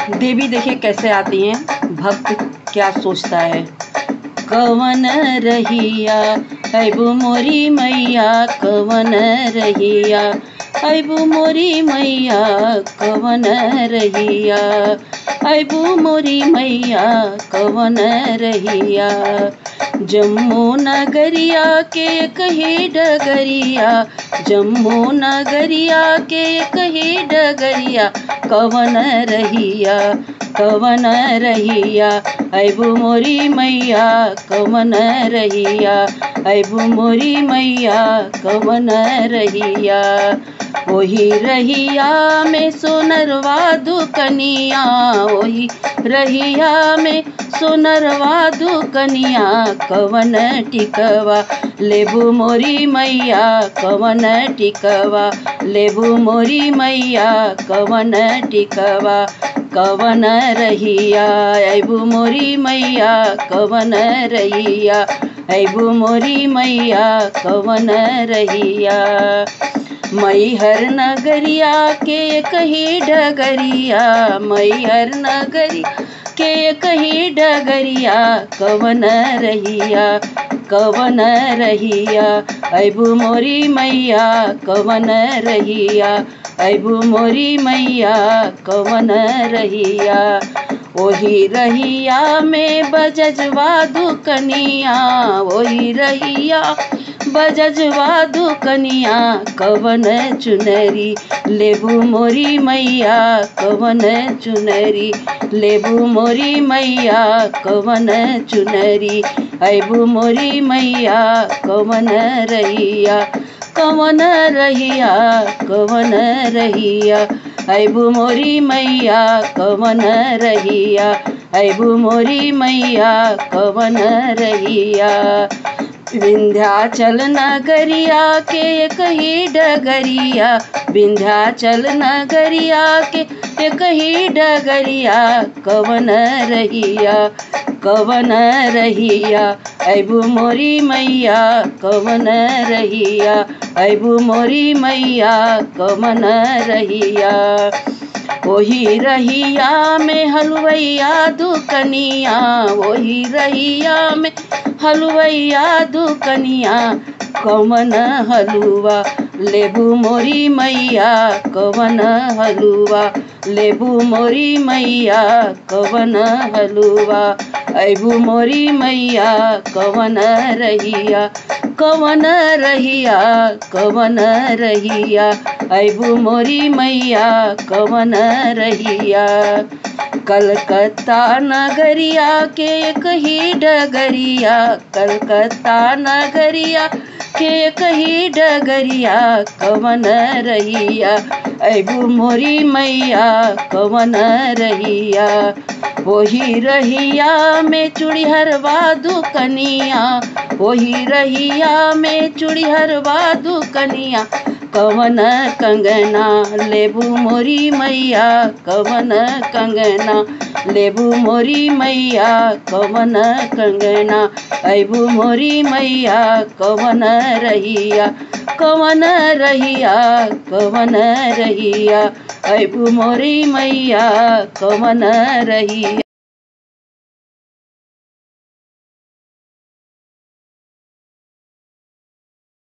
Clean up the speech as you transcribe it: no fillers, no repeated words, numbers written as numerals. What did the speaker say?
देवी देखिए कैसे आती हैं, भक्त क्या सोचता है। कवन रहिया अबू मोरी मैया, कवन रहिया अबू मोरी मैया, कवन रहिया अबू मोरी मैया, कवन रहिया। जम्मू नगरिया के कही डगरिया, जम्मू नगरिया के कही डगरिया, कवन रहिया कवन रहिया अबू मोरी मैया, कवन रहिया अबू मोरी मैया, कवन रहिया। वही रहिया में सोनरवा दुकनिया, वही रहिया में सोनरवा दुकनिया, कवन टिकवा लेबू मोरी मैया, कवन टिकवा लेबू मोरी मैया, कवन टिकवा। कवन रहिया अबू मोरी मैया, कवन रहिया अबू मोरी मैया, कवन रहिया। मैहर नगरिया के कही डगरिया, मैहर नगरिया के कही डगरिया, कवन रहिया कवन रहिया अबू मोरी मैया, कवन रहिया अबू मोरी मैया, कवन रहिया। वही रहिया में बजजवा दुकनिया, वही रहिया बजजवा दुकनिया, कवन चुनरी लेबू मोरी मैया, कवन चुनरी लेबू मोरी मैया, कवन चुनरी अबू मोरी मैया, कवन रहिया कवन रहिया कवन रहिया अबू मोरी मैया, कवन रहिया अबू मोरी मैया, कवन रहिया। विंध्याचल नगरिया के कही डगरिया, विंध्याचल नगरिया के कही डगरिया, कवन रहिया कवन रहिया अबू मोरी मैया, कवन रहिया अबू मोरी मैया, कवन रहिया। वही रहिया में हलवैया दुकनिया, वही रहिया में हलवैया दुकनिया, कवन हलुआ लेबू मोरी मैया, कवन हलुआ लेबू मोरी मैया, कवन हलुआ अबू मोरी मैया, कवन रहिया कवन रहिया कवन रहिया अबू मोरी मैया, कवन रहिया। कलकत्ता नगरिया के कही डगरिया, कलकत्ता नगरिया के कही डगरिया, कवन रहिया अबू मोरी मैया, कवन रहिया। वही रहिया में चूड़ीहरवा दुकनिया, वही रहिया में चूड़ीहरवा दुकनिया, कवन कंगना लेबू मोरी मैया, कवन कंगना लेबू मोरी मैया, कवन कंगना अबू मोरी मैया, कवन रहिया कवन रहिया कवन रहिया अबू मोरी मैया, कवन रहिया।